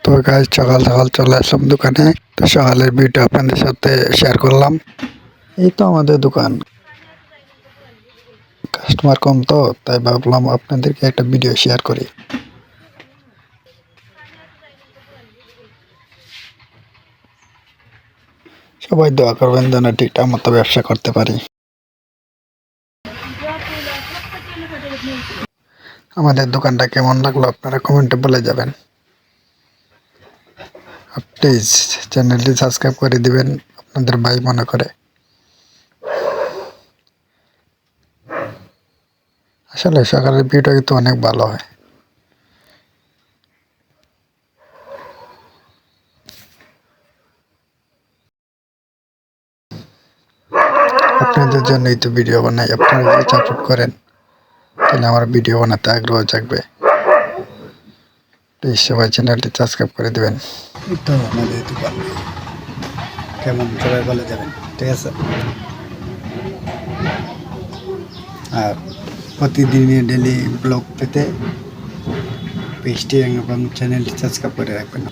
তো গাইজ সকাল সকাল চলে আসলাম দোকানে। তো সকালের ভিডিও আপনাদের সাথে শেয়ার করলাম। এই তো আমাদের দোকান, কাস্টমার কম তো তাই ভাবলাম আপনাদেরকে একটা ভিডিও শেয়ার করি। সবাই দোয়া করবেন যেন ঠিকঠাক মতো ব্যবসা করতে পারি। আমাদের দোকানটা কেমন লাগলো আপনারা কমেন্টে বলে যাবেন। প্লিজ চ্যানেলটি সাবস্ক্রাইব করে দিবেন আপনাদের ভাই মনে করে। আসলে সকালের ভিডিও কিন্তু অনেক ভালো হয়। আপনাদের জন্যই তো ভিডিও বানাই, আপনারা যদি সাপোর্ট করেন তাহলে আমার ভিডিও বানাতে আগ্রহ থাকবে। প্লিজ সবাই চ্যানেলটি সাবস্ক্রাইব করে দেবেন। এই তো আমাদের দোকান কেমন সবাই বলে যাবেন, ঠিক আছে। আর প্রতিদিনই ডেলি ব্লগ পেতে পেজটি এবং চ্যানেলটি সাবস্ক্রাইব করে রাখবেন।